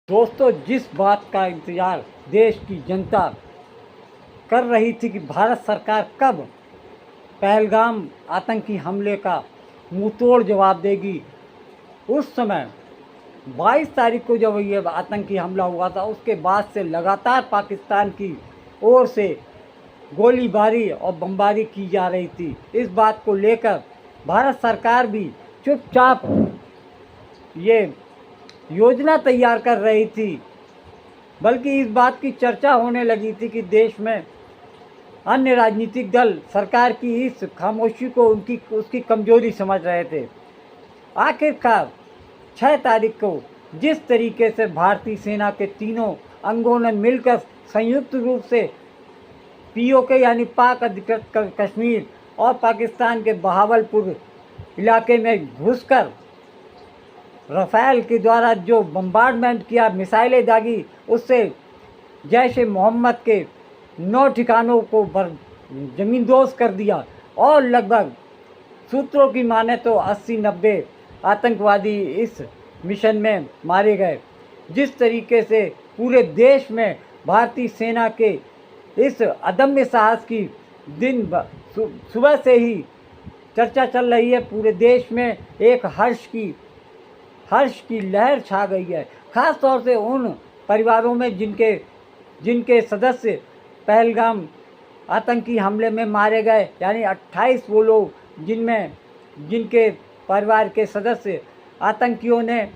दोस्तों, जिस बात का इंतज़ार देश की जनता कर रही थी कि भारत सरकार कब पहलगाम आतंकी हमले का मुंहतोड़ जवाब देगी, उस समय 22 तारीख को जब ये आतंकी हमला हुआ था, उसके बाद से लगातार पाकिस्तान की ओर से गोलीबारी और बमबारी की जा रही थी। इस बात को लेकर भारत सरकार भी चुपचाप ये योजना तैयार कर रही थी, बल्कि इस बात की चर्चा होने लगी थी कि देश में अन्य राजनीतिक दल सरकार की इस खामोशी को उसकी कमजोरी समझ रहे थे। आखिरकार 6 तारीख को जिस तरीके से भारतीय सेना के तीनों अंगों ने मिलकर संयुक्त रूप से पीओके यानी पाक अधिकृत कश्मीर और पाकिस्तान के बहावलपुर इलाके में घुसकर रफ़ेल के द्वारा जो बम्बार्डमेंट किया, मिसाइलें दागी, उससे जैश ए मोहम्मद के 9 ठिकानों को ज़मींदोज़ कर दिया और लगभग सूत्रों की माने तो 80-90 आतंकवादी इस मिशन में मारे गए। जिस तरीके से पूरे देश में भारतीय सेना के इस अदम्य साहस की सुबह से ही चर्चा चल रही है। पूरे देश में एक हर्ष की लहर छा गई है, ख़ास तौर से उन परिवारों में जिनके सदस्य पहलगाम आतंकी हमले में मारे गए, यानी 28 वो लोग जिनके परिवार के सदस्य आतंकियों ने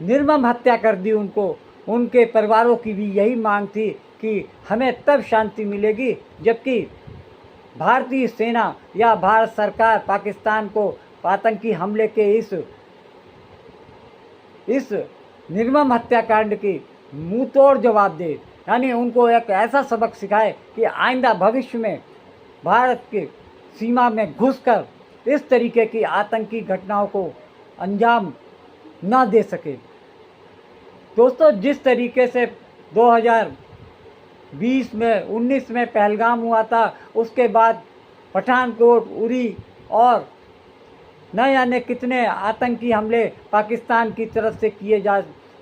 निर्मम हत्या कर दी। उनके परिवारों की भी यही मांग थी कि हमें तब शांति मिलेगी जबकि भारतीय सेना या भारत सरकार पाकिस्तान को आतंकी हमले के इस निर्मम हत्याकांड की मुंहतोड़ जवाब दे, यानी उनको एक ऐसा सबक सिखाए कि आइंदा भविष्य में भारत के सीमा में घुसकर इस तरीके की आतंकी घटनाओं को अंजाम न दे सके। दोस्तों, जिस तरीके से 2020 में 19 में पहलगाम हुआ था, उसके बाद पठानकोट, उरी और न जाने कितने आतंकी हमले पाकिस्तान की तरफ से किए जा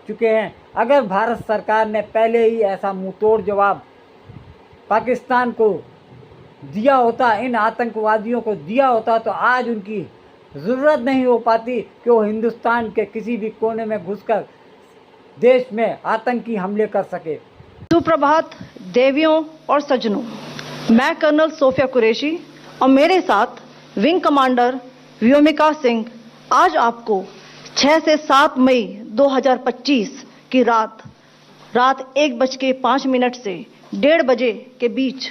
चुके हैं। अगर भारत सरकार ने पहले ही ऐसा मुंहतोड़ जवाब पाकिस्तान को दिया होता, इन आतंकवादियों को दिया होता, तो आज उनकी ज़रूरत नहीं हो पाती कि वो हिंदुस्तान के किसी भी कोने में घुसकर देश में आतंकी हमले कर सके। सुप्रभात देवियों और सज्जनों, मैं कर्नल सोफिया कुरैशी और मेरे साथ विंग कमांडर व्योमिका सिंह आज आपको 6 से 7 मई 2025 की रात 1:05 से 1:30 बजे के बीच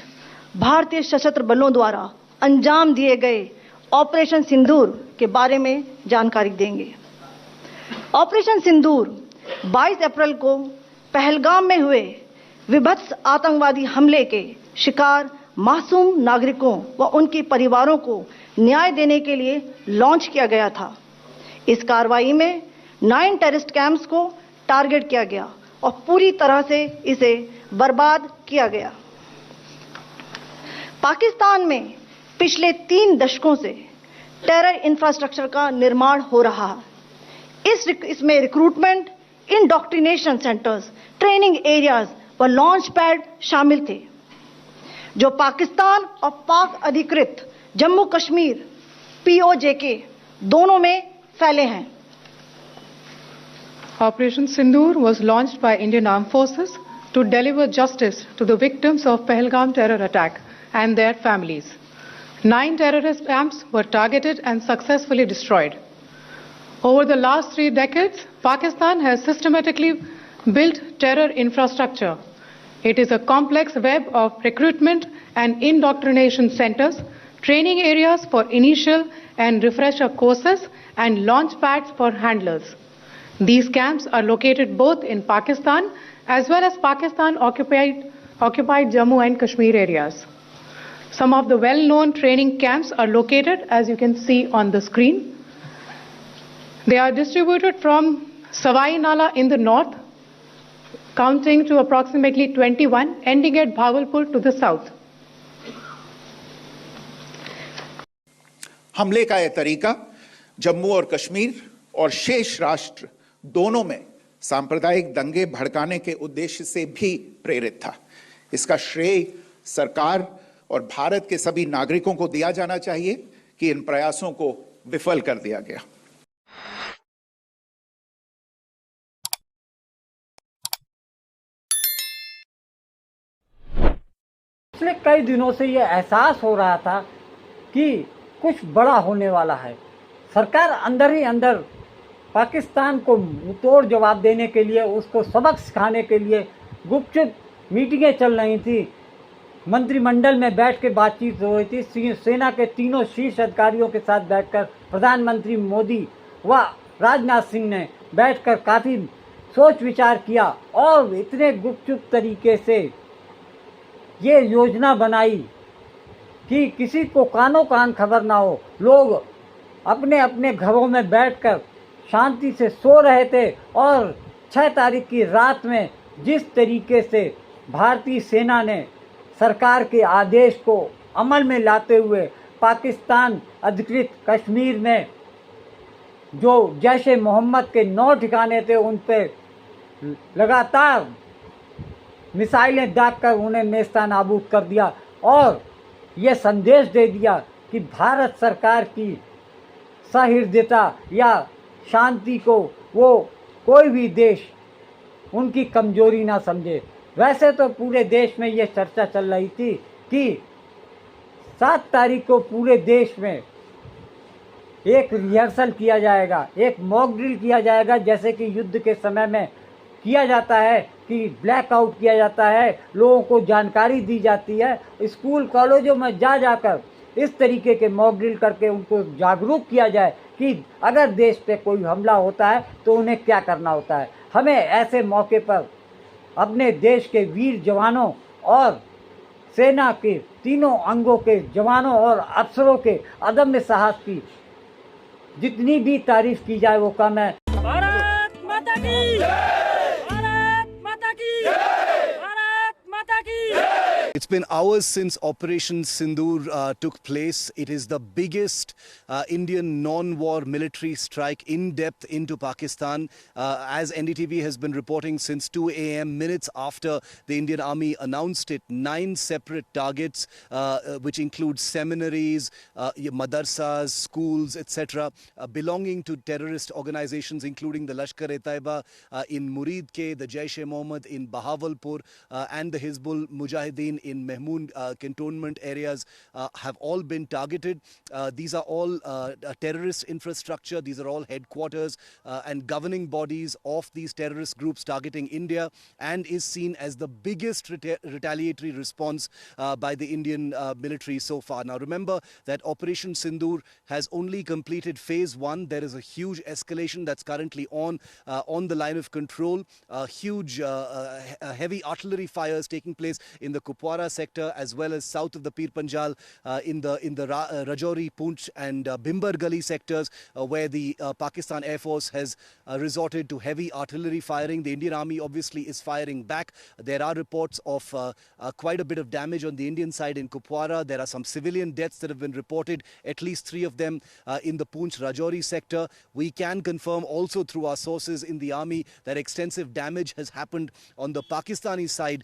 भारतीय सशस्त्र बलों द्वारा अंजाम दिए गए ऑपरेशन सिंदूर के बारे में जानकारी देंगे। ऑपरेशन सिंदूर 22 अप्रैल को पहलगाम में हुए विभत्स आतंकवादी हमले के शिकार मासूम नागरिकों व उनके परिवारों को न्याय देने के लिए लॉन्च किया गया था। इस कार्रवाई में 9 टेररिस्ट कैंप्स को टारगेट किया गया और पूरी तरह से इसे बर्बाद किया गया। पाकिस्तान में पिछले 3 दशकों से टेरर इंफ्रास्ट्रक्चर का निर्माण हो रहा है। इसमें recruitment, indoctrination centres, training areas व लॉन्च पैड शामिल थे, जो पाकिस्तान और पाक अधिकृत जम्मू कश्मीर पीओजेके दोनों में फैले हैं। Operation Sindoor was launched by Indian Armed Forces to deliver justice to the victims of Pahalgam terror attack and their families. 9 terrorist camps were targeted and successfully destroyed. Over the last 3 decades, Pakistan has systematically built terror infrastructure. It is a complex web of recruitment and indoctrination centers, training areas for initial and refresher courses, and launch pads for handlers. These camps are located both in Pakistan as well as Pakistan occupied Jammu and Kashmir areas. Some of the well-known training camps are located, as you can see on the screen. They are distributed from Savai Nala in the north, counting to approximately 21, ending at Bhagalpur to the south. हमले का यह तरीका जम्मू और कश्मीर और शेष राष्ट्र दोनों में सांप्रदायिक दंगे भड़काने के उद्देश्य से भी प्रेरित था। इसका श्रेय सरकार और भारत के सभी नागरिकों को दिया जाना चाहिए कि इन प्रयासों को विफल कर दिया गया। पिछले कई दिनों से ये एहसास हो रहा था कि कुछ बड़ा होने वाला है। सरकार अंदर ही अंदर पाकिस्तान को मुंहतोड़ जवाब देने के लिए, उसको सबक सिखाने के लिए गुपचुप मीटिंगें चल रही थी। मंत्रिमंडल में बैठ के बातचीत हो रही थी। सेना के तीनों शीर्ष अधिकारियों के साथ बैठकर प्रधानमंत्री मोदी व राजनाथ सिंह ने बैठकर काफ़ी सोच विचार किया और इतने गुपचुप तरीके से ये योजना बनाई कि किसी को कानो कान खबर ना हो। लोग अपने अपने घरों में बैठकर शांति से सो रहे थे और 6 तारीख की रात में जिस तरीके से भारतीय सेना ने सरकार के आदेश को अमल में लाते हुए पाकिस्तान अधिकृत कश्मीर में जो जैश ए मोहम्मद के 9 ठिकाने थे उन पे लगातार मिसाइलें दागकर उन्हें नेस्ता नाबूद कर दिया और ये संदेश दे दिया कि भारत सरकार की सहृदयता या शांति को वो कोई भी देश उनकी कमजोरी ना समझे। वैसे तो पूरे देश में ये चर्चा चल रही थी कि 7 तारीख को पूरे देश में एक रिहर्सल किया जाएगा, एक मॉक ड्रिल किया जाएगा, जैसे कि युद्ध के समय में किया जाता है कि ब्लैकआउट किया जाता है, लोगों को जानकारी दी जाती है। स्कूल कॉलेजों में जाकर इस तरीके के मॉक ड्रिल करके उनको जागरूक किया जाए कि अगर देश पे कोई हमला होता है तो उन्हें क्या करना होता है। हमें ऐसे मौके पर अपने देश के वीर जवानों और सेना के तीनों अंगों के जवानों और अफसरों के अदम्य साहस की जितनी भी तारीफ की जाए वो कम है। भारत माता की जय! भारत माता की जय! भारत माता की जय! It's been hours since Operation Sindoor took place. It is the biggest Indian non-war military strike in depth into Pakistan. As NDTV has been reporting since 2 a.m., minutes after the Indian Army announced it, 9 separate targets, which include seminaries, madrasas, schools, etc., belonging to terrorist organizations, including the Lashkar-e-Taiba in Muridke, the Jaish-e-Mohammed in Bahawalpur, and the Hizbul Mujahideen in Mehmoon cantonment areas have all been targeted. These are all terrorist infrastructure. These are all headquarters and governing bodies of these terrorist groups targeting India, and is seen as the biggest retaliatory response by the Indian military so far. Now remember that Operation Sindoor has only completed phase 1. There is a huge escalation that's currently on the line of control. Huge heavy artillery fires taking place in the Kupwara sector as well as south of the Pir Panjal in the Rajouri, Poonch and Bhimber Gali sectors where the Pakistan Air Force has resorted to heavy artillery firing. The Indian Army obviously is firing back. There are reports of quite a bit of damage on the Indian side in Kupwara. There are some civilian deaths that have been reported, at least 3 of them in the Poonch Rajouri sector. We can confirm also through our sources in the army that extensive damage has happened on the Pakistani side.